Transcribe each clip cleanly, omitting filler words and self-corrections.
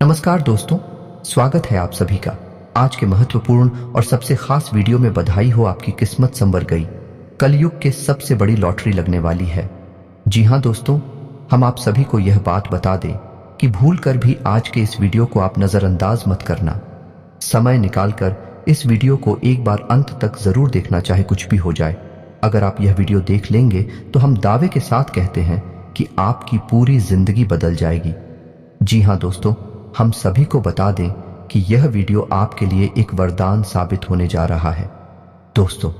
नमस्कार दोस्तों, स्वागत है आप सभी का आज के महत्वपूर्ण और सबसे खास वीडियो में। बधाई हो, आपकी किस्मत संवर गई। कलयुग के सबसे बड़ी लॉटरी लगने वाली है। जी हाँ दोस्तों, हम आप सभी को यह बात बता दें कि भूल कर भी आज के इस वीडियो को आप नजरअंदाज मत करना। समय निकालकर इस वीडियो को एक बार अंत तक जरूर देखना, चाहे कुछ भी हो जाए। अगर आप यह वीडियो देख लेंगे तो हम दावे के साथ कहते हैं कि आपकी पूरी जिंदगी बदल जाएगी। जी हाँ दोस्तों, हम सभी को बता दें कि यह वीडियो आपके लिए एक वरदान साबित होने जा रहा है। दोस्तों,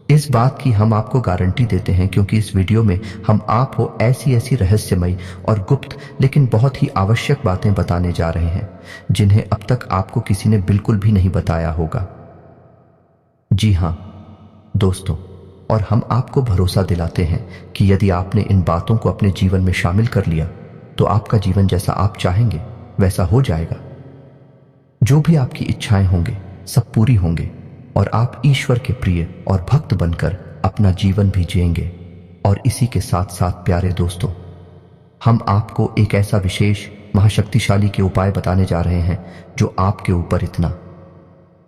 इस बात की हम आपको गारंटी देते हैं क्योंकि इस वीडियो में हम आपको ऐसी रहस्यमयी और गुप्त लेकिन बहुत ही आवश्यक बातें बताने जा रहे हैं जिन्हें अब तक आपको किसी ने बिल्कुल भी नहीं बताया होगा। जी हाँ दोस्तों, और हम आपको भरोसा दिलाते हैं कि यदि आपने इन बातों को अपने जीवन में शामिल कर लिया तो आपका जीवन जैसा आप चाहेंगे वैसा हो जाएगा। जो भी आपकी इच्छाएं होंगे सब पूरी होंगे और आप ईश्वर के प्रिय और भक्त बनकर अपना जीवन भी जिएंगे। और इसी के साथ साथ प्यारे दोस्तों, हम आपको एक ऐसा विशेष महाशक्तिशाली के उपाय बताने जा रहे हैं जो आपके ऊपर इतना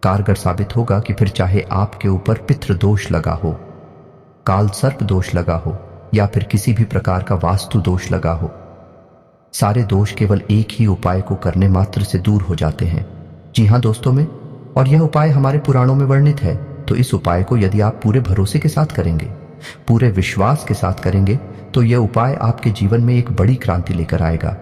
कारगर साबित होगा कि फिर चाहे आपके ऊपर पितृ दोष लगा हो, काल सर्प दोष लगा हो या फिर किसी भी प्रकार का वास्तु दोष लगा हो, सारे दोष केवल एक ही उपाय को करने मात्र से दूर हो जाते हैं। जी हाँ दोस्तों में, और यह उपाय हमारे पुराणों में वर्णित है। तो इस उपाय को यदि आप पूरे भरोसे के साथ करेंगे, पूरे विश्वास के साथ करेंगे, तो यह उपाय आपके जीवन में एक बड़ी क्रांति लेकर आएगा।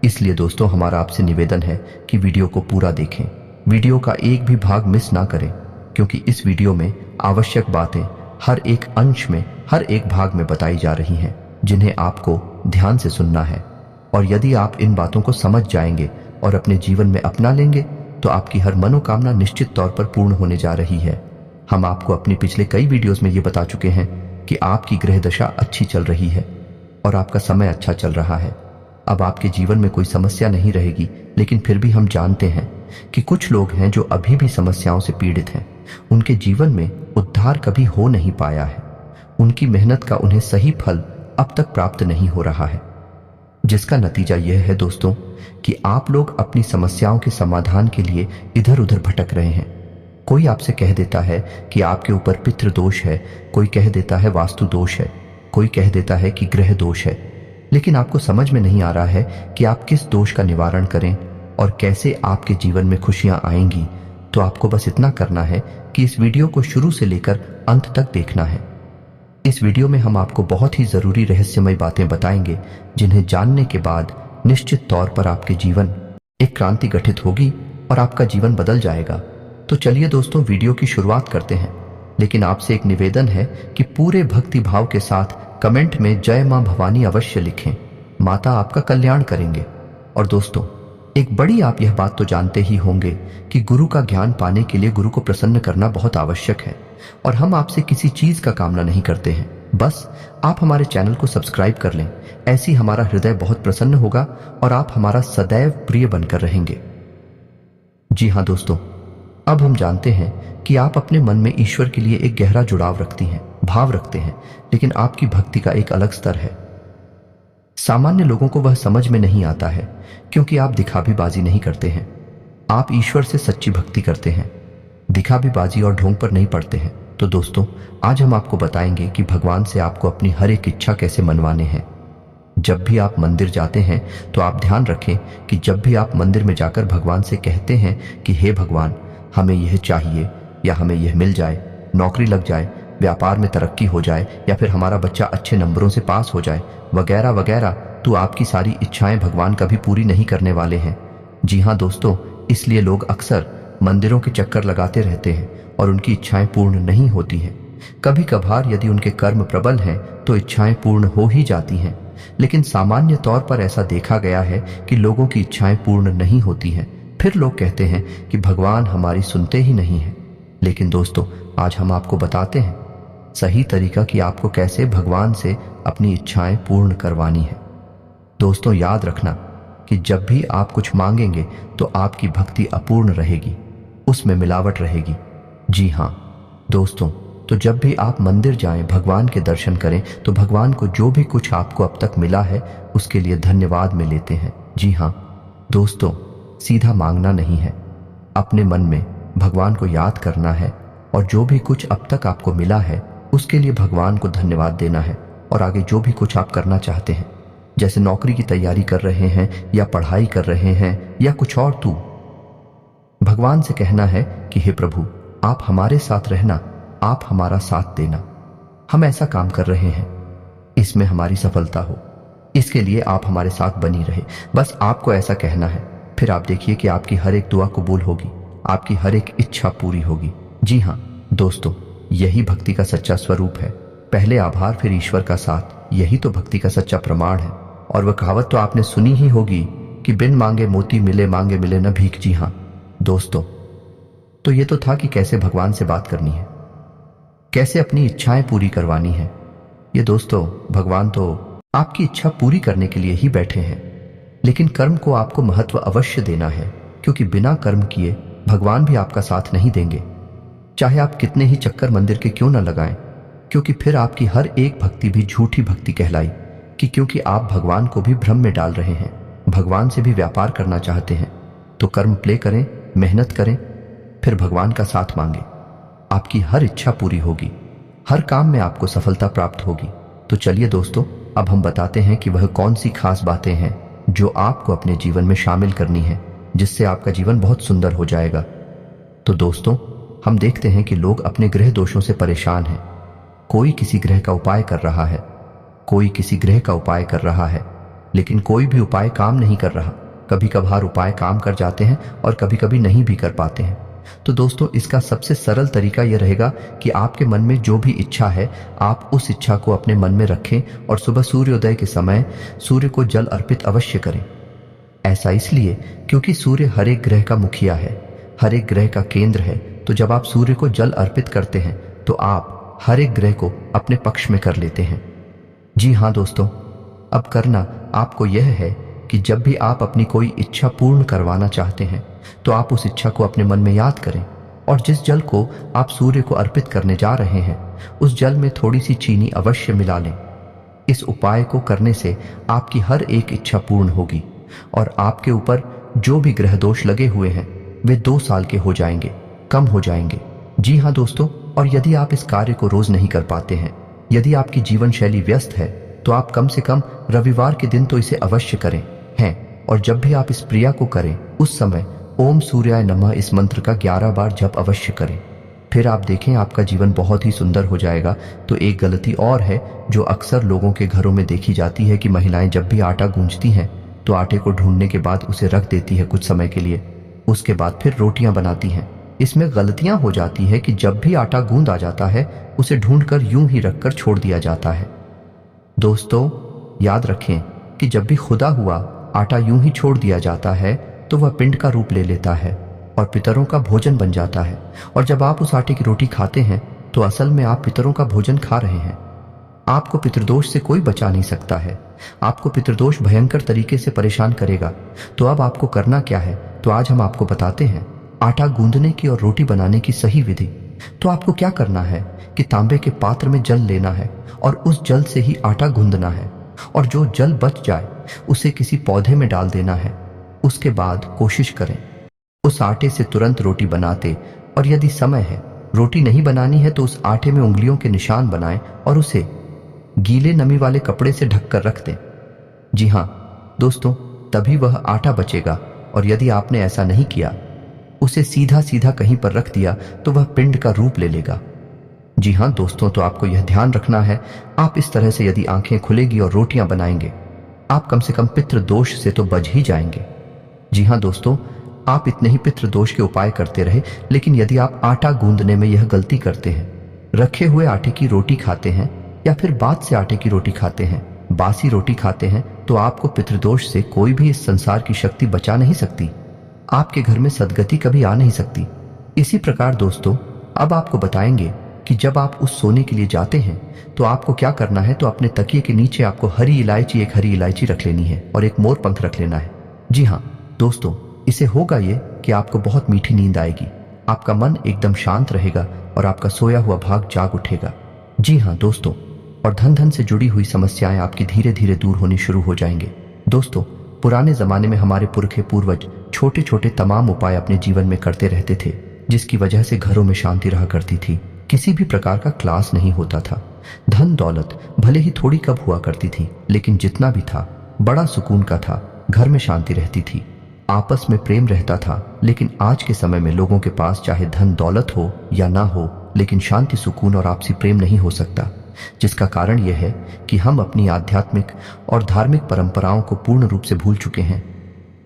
इसलिए दोस्तों, हमारा आपसे निवेदन है कि वीडियो को पूरा देखें, वीडियो का एक भी भाग मिस ना करें, क्योंकि इस वीडियो में आवश्यक बातें हर एक अंश में, हर एक भाग में बताई जा रही हैं जिन्हें आपको ध्यान से सुनना है। और यदि आप इन बातों को समझ जाएंगे और अपने जीवन में अपना लेंगे तो आपकी हर मनोकामना निश्चित तौर पर पूर्ण होने जा रही है। हम आपको अपने पिछले कई वीडियोस में ये बता चुके हैं कि आपकी ग्रह दशा अच्छी चल रही है और आपका समय अच्छा चल रहा है। अब आपके जीवन में कोई समस्या नहीं रहेगी, लेकिन फिर भी हम जानते हैं कि कुछ लोग हैं जो अभी भी समस्याओं से पीड़ित हैं। उनके जीवन में उद्धार कभी हो नहीं पाया है। उनकी मेहनत का उन्हें सही फल अब तक प्राप्त नहीं हो रहा है, जिसका नतीजा यह है दोस्तों कि आप लोग अपनी समस्याओं के समाधान के लिए इधर उधर भटक रहे हैं। कोई आपसे कह देता है कि आपके ऊपर पितृ दोष है, कोई कह देता है वास्तु दोष है, कोई कह देता है कि ग्रह दोष है, लेकिन आपको समझ में नहीं आ रहा है कि आप किस दोष का निवारण करें और कैसे आपके जीवन में खुशियां आएंगी। तो आपको बस इतना करना है कि इस वीडियो को शुरू से लेकर अंत तक देखना है। इस वीडियो में हम आपको बहुत ही जरूरी रहस्यमय बातें बताएंगे जिन्हें जानने के बाद निश्चित तौर पर आपके जीवन एक क्रांति गठित होगी और आपका जीवन बदल जाएगा। तो चलिए दोस्तों, वीडियो की शुरुआत करते हैं, लेकिन आपसे एक निवेदन है कि पूरे भक्ति भाव के साथ कमेंट में जय मां भवानी अवश्य लिखें। माता आपका कल्याण करेंगे। और दोस्तों, एक बड़ी आप यह बात तो जानते ही होंगे कि गुरु का ज्ञान पाने के लिए गुरु को प्रसन्न करना बहुत आवश्यक है। और हम आपसे किसी चीज का कामना नहीं करते हैं, बस आप हमारे चैनल को सब्सक्राइब कर लें। ऐसी हमारा हृदय बहुत प्रसन्न होगा और आप हमारा सदैव प्रिय बनकर रहेंगे। जी हाँ दोस्तों, अब हम जानते हैं कि आप अपने मन में ईश्वर के लिए एक गहरा जुड़ाव रखती हैं, भाव रखते हैं, लेकिन आपकी भक्ति का एक अलग स्तर है। सामान्य लोगों को वह समझ में नहीं आता है क्योंकि आप दिखावीबाजी नहीं करते हैं। आप ईश्वर से सच्ची भक्ति करते हैं, दिखावीबाजी और ढोंग पर नहीं पड़ते हैं। तो दोस्तों, आज हम आपको बताएंगे कि भगवान से आपको अपनी हर एक इच्छा कैसे मनवाने हैं। जब भी आप मंदिर जाते हैं तो आप ध्यान रखें कि जब भी आप मंदिर में जाकर भगवान से कहते हैं कि हे भगवान, हमें यह चाहिए या हमें यह मिल जाए, नौकरी लग जाए, व्यापार में तरक्की हो जाए या फिर हमारा बच्चा अच्छे नंबरों से पास हो जाए, वगैरह वगैरह, तो आपकी सारी इच्छाएं भगवान कभी पूरी नहीं करने वाले हैं। जी हाँ दोस्तों, इसलिए लोग अक्सर मंदिरों के चक्कर लगाते रहते हैं और उनकी इच्छाएं पूर्ण नहीं होती हैं। कभी कभार यदि उनके कर्म प्रबल हैं तो इच्छाएं पूर्ण हो ही जाती हैं, लेकिन सामान्य तौर पर ऐसा देखा गया है कि लोगों की इच्छाएं पूर्ण नहीं होती हैं। फिर लोग कहते हैं कि भगवान हमारी सुनते ही नहीं हैं। लेकिन दोस्तों, आज हम आपको बताते हैं सही तरीका कि आपको कैसे भगवान से अपनी इच्छाएं पूर्ण करवानी है। दोस्तों, याद रखना कि जब भी आप कुछ मांगेंगे तो आपकी भक्ति अपूर्ण रहेगी, उसमें मिलावट रहेगी। जी हाँ दोस्तों, तो जब भी आप मंदिर जाएं, भगवान के दर्शन करें, तो भगवान को जो भी कुछ आपको अब तक मिला है उसके लिए धन्यवाद में लेते हैं। जी हाँ दोस्तों, सीधा मांगना नहीं है। अपने मन में भगवान को याद करना है और जो भी कुछ अब तक आपको मिला है उसके लिए भगवान को धन्यवाद देना है। और आगे जो भी कुछ आप करना चाहते हैं, जैसे नौकरी की तैयारी कर रहे हैं या पढ़ाई कर रहे हैं या कुछ और, तो भगवान से कहना है कि हे प्रभु, आप हमारे साथ रहना, आप हमारा साथ देना। हम ऐसा काम कर रहे हैं, इसमें हमारी सफलता हो, इसके लिए आप हमारे साथ बनी रहे। बस आपको ऐसा कहना है। फिर आप देखिए कि आपकी हर एक दुआ कबूल होगी, आपकी हर एक इच्छा पूरी होगी। जी हाँ दोस्तों, यही भक्ति का सच्चा स्वरूप है। पहले आभार फिर ईश्वर का साथ, यही तो भक्ति का सच्चा प्रमाण है। और वह कहावत तो आपने सुनी ही होगी कि बिन मांगे मोती मिले, मांगे मिले न भीख। जी हाँ दोस्तों, तो ये तो था कि कैसे भगवान से बात करनी है, कैसे अपनी इच्छाएं पूरी करवानी है। ये दोस्तों, भगवान तो आपकी इच्छा पूरी करने के लिए ही बैठे हैं, लेकिन कर्म को आपको महत्व अवश्य देना है, क्योंकि बिना कर्म किए भगवान भी आपका साथ नहीं देंगे। चाहे आप कितने ही चक्कर मंदिर के क्यों न लगाएं, क्योंकि फिर आपकी हर एक भक्ति भी झूठी भक्ति कहलाई, कि क्योंकि आप भगवान को भी भ्रम में डाल रहे हैं, भगवान से भी व्यापार करना चाहते हैं। तो कर्म प्ले करें, मेहनत करें, फिर भगवान का साथ मांगे, आपकी हर इच्छा पूरी होगी, हर काम में आपको सफलता प्राप्त होगी। तो चलिए दोस्तों, अब हम बताते हैं कि वह कौन सी खास बातें हैं जो आपको अपने जीवन में शामिल करनी है, जिससे आपका जीवन बहुत सुंदर हो जाएगा। तो दोस्तों, हम देखते हैं कि लोग अपने ग्रह दोषों से परेशान हैं। कोई किसी ग्रह का उपाय कर रहा है, कोई किसी ग्रह का उपाय कर रहा है, लेकिन कोई भी उपाय काम नहीं कर रहा। कभी कभार उपाय काम कर जाते हैं और कभी कभी नहीं भी कर पाते हैं। तो दोस्तों, इसका सबसे सरल तरीका यह रहेगा कि आपके मन में जो भी इच्छा है, आप उस इच्छा को अपने मन में रखें और सुबह सूर्योदय के समय सूर्य को जल अर्पित अवश्य करें। ऐसा इसलिए क्योंकि सूर्य हर एक ग्रह का मुखिया है, हर एक ग्रह का केंद्र है। तो जब आप सूर्य को जल अर्पित करते हैं तो आप हर एक ग्रह को अपने पक्ष में कर लेते हैं। जी हाँ दोस्तों, अब करना आपको यह है कि जब भी आप अपनी कोई इच्छा पूर्ण करवाना चाहते हैं तो आप उस इच्छा को अपने मन में याद करें, और जिस जल को आप सूर्य को अर्पित करने जा रहे हैं उस जल में थोड़ी सी चीनी अवश्य मिला लें। इस उपाय को करने से आपकी हर एक इच्छा पूर्ण होगी और आपके ऊपर जो भी ग्रह दोष लगे हुए हैं वे 2 साल के हो जाएंगे, कम हो जाएंगे। जी हाँ दोस्तों, और यदि आप इस कार्य को रोज नहीं कर पाते हैं, यदि आपकी जीवन शैली व्यस्त है, तो आप कम से कम रविवार के दिन तो इसे अवश्य करें हैं। और जब भी आप इस क्रिया को करें उस समय ओम सूर्याय नमः इस मंत्र का 11 बार जप अवश्य करें। फिर आप देखें आपका जीवन बहुत ही सुंदर हो जाएगा। तो एक गलती और है जो अक्सर लोगों के घरों में देखी जाती है कि महिलाएं जब भी आटा गूंजती हैं तो आटे को ढूंढने के बाद उसे रख देती है कुछ समय के लिए, उसके बाद फिर रोटियां बनाती हैं। इसमें गलतियां हो जाती है कि जब भी आटा गूंद आ जाता है उसे ढूंढकर यूं ही रखकर छोड़ दिया जाता है। दोस्तों, याद रखें कि जब भी खुदा हुआ आटा यूं ही छोड़ दिया जाता है तो वह पिंड का रूप ले लेता है और पितरों का भोजन बन जाता है। और जब आप उस आटे की रोटी खाते हैं तो असल में आप पितरों का भोजन खा रहे हैं। आपको पितृदोष से कोई बचा नहीं सकता है। आपको पितृदोष भयंकर तरीके से परेशान करेगा। तो अब आपको करना क्या है, तो आज हम आपको बताते हैं आटा गूंदने की और रोटी बनाने की सही विधि। तो आपको क्या करना है कि तांबे के पात्र में जल लेना है और उस जल से ही आटा गूंदना है, और जो जल बच जाए उसे किसी पौधे में डाल देना है। उसके बाद कोशिश करें उस आटे से तुरंत रोटी बनाते, और यदि समय है रोटी नहीं बनानी है तो उस आटे में उंगलियों के निशान बनाएं और उसे गीले नमी वाले कपड़े से ढककर रख दें। जी हाँ दोस्तों, तभी वह आटा बचेगा। और यदि आपने ऐसा नहीं किया, उसे सीधा सीधा कहीं पर रख दिया, तो वह पिंड का रूप ले लेगा। जी हाँ दोस्तों, तो आपको यह ध्यान रखना है, आप इस तरह से यदि आंखें खुलेगी और रोटियां बनाएंगे, आप कम से कम पितृ दोष से तो बच ही जाएंगे। जी हाँ दोस्तों, आप इतने ही पितृ दोष के उपाय करते रहे, लेकिन यदि आप आटा गूंदने में यह गलती करते हैं, रखे हुए आटे की रोटी खाते हैं या फिर बाद से आटे की रोटी खाते हैं, बासी रोटी खाते हैं, तो आपको पितृदोष से कोई भी इस संसार की शक्ति बचा नहीं सकती। आपके घर में सदगति कभी आ नहीं सकती। इसी प्रकार दोस्तों, अब आपको बताएंगे कि जब आप उस सोने के लिए जाते हैं तो आपको क्या करना है। तो अपने तकिए के नीचे आपको एक हरी इलायची रख लेनी है और एक मोर पंख रख लेना है। जी हाँ दोस्तों, इसे होगा ये कि आपको बहुत मीठी नींद आएगी, आपका मन एकदम शांत रहेगा और आपका सोया हुआ भाग जाग उठेगा। जी हाँ दोस्तों, और धन से जुड़ी हुई समस्याएं आपकी धीरे धीरे दूर होनी शुरू हो जाएंगे। दोस्तों, पुराने जमाने में हमारे पुरखे पूर्वज छोटे छोटे तमाम उपाय अपने जीवन में करते रहते थे, जिसकी वजह से घरों में शांति रहा करती थी। किसी भी प्रकार का क्लास नहीं होता था। धन दौलत भले ही थोड़ी कब हुआ करती थी, लेकिन जितना भी था बड़ा सुकून का था। घर में शांति रहती थी, आपस में प्रेम रहता था। लेकिन आज के समय में लोगों के पास चाहे धन दौलत हो या ना हो, लेकिन शांति, सुकून और आपसी प्रेम नहीं हो सकता। जिसका कारण यह है कि हम अपनी आध्यात्मिक और धार्मिक परंपराओं को पूर्ण रूप से भूल चुके हैं।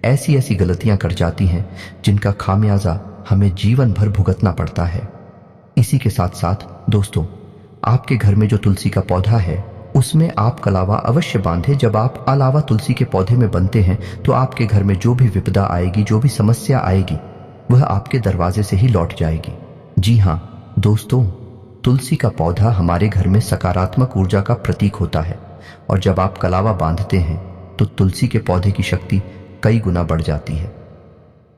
ऐसी ऐसी गलतियां कर जाती हैं जिनका खामियाजा हमें जीवन भर भुगतना पड़ता है। इसी के साथ साथ दोस्तों, आपके घर में जो तुलसी का पौधा है उसमें आप कलावा अवश्य बांधे। जब आप अलावा तुलसी के पौधे में बनते हैं तो आपके घर में जो भी विपदा आएगी, जो भी समस्या आएगी, वह आपके दरवाजे से ही लौट जाएगी। जी हाँ दोस्तों, तुलसी का पौधा हमारे घर में सकारात्मक ऊर्जा का प्रतीक होता है, और जब आप कलावा बांधते हैं तो तुलसी के पौधे की शक्ति कई गुना बढ़ जाती है।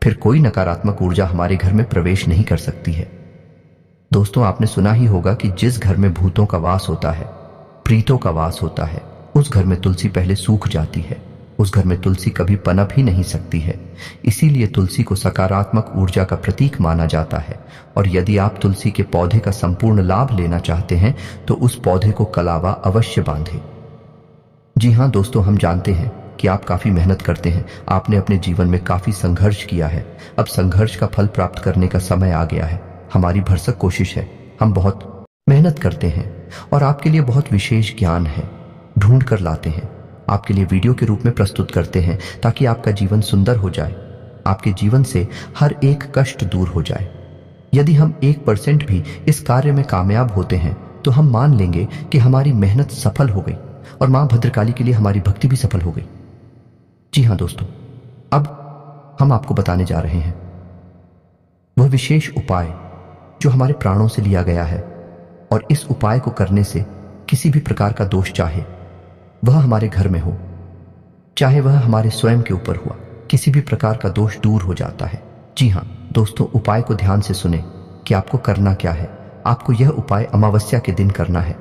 फिर कोई नकारात्मक ऊर्जा हमारे घर में प्रवेश नहीं कर सकती है। दोस्तों, आपने सुना ही होगा कि जिस घर में भूतों का वास होता है, प्रीतों का वास होता है, उस घर में तुलसी पहले सूख जाती है। उस घर में तुलसी कभी पनप ही नहीं सकती है। इसीलिए तुलसी को सकारात्मक ऊर्जा का प्रतीक माना जाता है। और यदि आप तुलसी के पौधे का संपूर्ण लाभ लेना चाहते हैं तो उस पौधे को कलावा अवश्य बांधें। जी हाँ दोस्तों, हम जानते हैं कि आप काफी मेहनत करते हैं। आपने अपने जीवन में काफी संघर्ष किया है। अब संघर्ष का फल प्राप्त करने का समय आ गया है। हमारी भरसक कोशिश है, हम बहुत मेहनत करते हैं और आपके लिए बहुत विशेष ज्ञान है, ढूंढ कर लाते हैं, आपके लिए वीडियो के रूप में प्रस्तुत करते हैं, ताकि आपका जीवन सुंदर हो जाए, आपके जीवन से हर एक कष्ट दूर हो जाए। यदि हम 1% भी इस कार्य में कामयाब होते हैं तो हम मान लेंगे कि हमारी मेहनत सफल हो गई और मां भद्रकाली के लिए हमारी भक्ति भी सफल हो गई। जी हाँ दोस्तों, अब हम आपको बताने जा रहे हैं वह विशेष उपाय जो हमारे प्राणों से लिया गया है, और इस उपाय को करने से किसी भी प्रकार का दोष, चाहे वह हमारे घर में हो, चाहे वह हमारे स्वयं के ऊपर हुआ, किसी भी प्रकार का दोष दूर हो जाता है। जी हाँ दोस्तों, उपाय को ध्यान से सुने कि आपको करना क्या है। आपको यह उपाय अमावस्या के दिन करना है।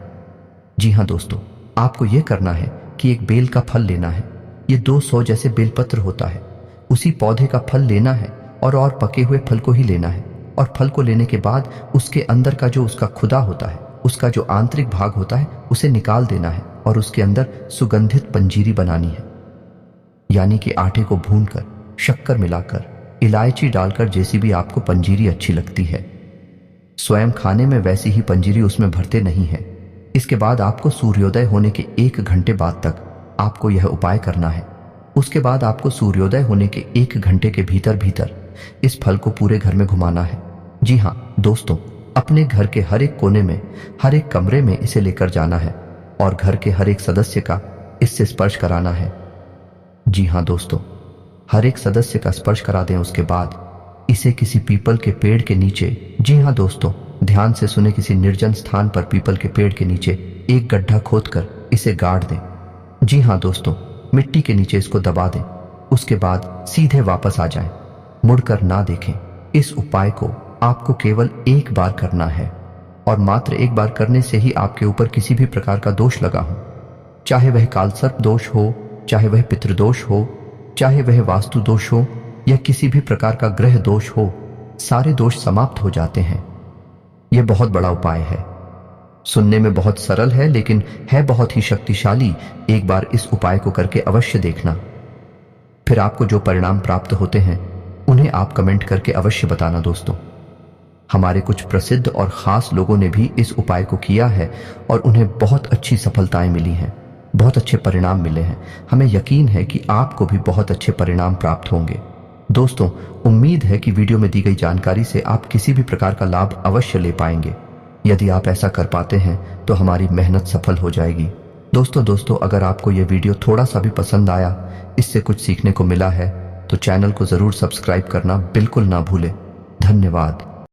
जी हाँ दोस्तों, आपको यह करना है कि एक बेल का फल लेना है। ये 200 जैसे बेलपत्र होता है, उसी पौधे का फल लेना है और पके हुए फल को ही लेना है। और फल को लेने के बाद उसके अंदर का जो उसका खुदा होता है, उसका जो आंतरिक भाग होता है, उसे निकाल देना है और उसके अंदर सुगंधित पंजीरी बनानी है। यानी कि आटे को भूनकर, शक्कर मिलाकर, इलायची डालकर, जैसी भी आपको पंजीरी अच्छी लगती है। स्वयं खाने में वैसी ही पंजीरी उसमें भरते नहीं है। इसके बाद आपको सूर्योदय होने के 1 घंटे बाद तक आपको यह उपाय करना है। उसके बाद आपको सूर्योदय होने के 1 घंटे के भीतर भीतर इस फल को पूरे घर में घुमाना है। जी हाँ दोस्तों, अपने घर के हर एक कोने में, हर एक कमरे में इसे लेकर जाना है और घर के हर एक सदस्य का इससे स्पर्श कराना है। जी हाँ दोस्तों, हर एक सदस्य का स्पर्श करा दें। उसके बाद इसे किसी पीपल के पेड़ के नीचे, जी हाँ दोस्तों ध्यान से सुने, किसी निर्जन स्थान पर पीपल के पेड़ के नीचे एक गड्ढा खोदकर इसे गाड़ दें। जी हाँ दोस्तों, मिट्टी के नीचे इसको दबा दें। उसके बाद सीधे वापस आ जाएं, मुड़कर ना देखें। इस उपाय को आपको केवल 1 बार करना है और मात्र 1 बार करने से ही आपके ऊपर किसी भी प्रकार का दोष लगा हो, चाहे वह कालसर्प दोष हो, चाहे वह पितृदोष हो, चाहे वह वास्तु दोष हो या किसी भी प्रकार का ग्रह दोष हो, सारे दोष समाप्त हो जाते हैं। यह बहुत बड़ा उपाय है, सुनने में बहुत सरल है लेकिन है बहुत ही शक्तिशाली। एक बार इस उपाय को करके अवश्य देखना, फिर आपको जो परिणाम प्राप्त होते हैं उन्हें आप कमेंट करके अवश्य बताना। दोस्तों, हमारे कुछ प्रसिद्ध और खास लोगों ने भी इस उपाय को किया है और उन्हें बहुत अच्छी सफलताएं मिली हैं, बहुत अच्छे परिणाम मिले हैं। हमें यकीन है कि आपको भी बहुत अच्छे परिणाम प्राप्त होंगे। दोस्तों, उम्मीद है कि वीडियो में दी गई जानकारी से आप किसी भी प्रकार का लाभ अवश्य ले पाएंगे। यदि आप ऐसा कर पाते हैं तो हमारी मेहनत सफल हो जाएगी। दोस्तों अगर आपको यह वीडियो थोड़ा सा भी पसंद आया, इससे कुछ सीखने को मिला है, तो चैनल को जरूर सब्सक्राइब करना बिल्कुल ना भूलें। धन्यवाद।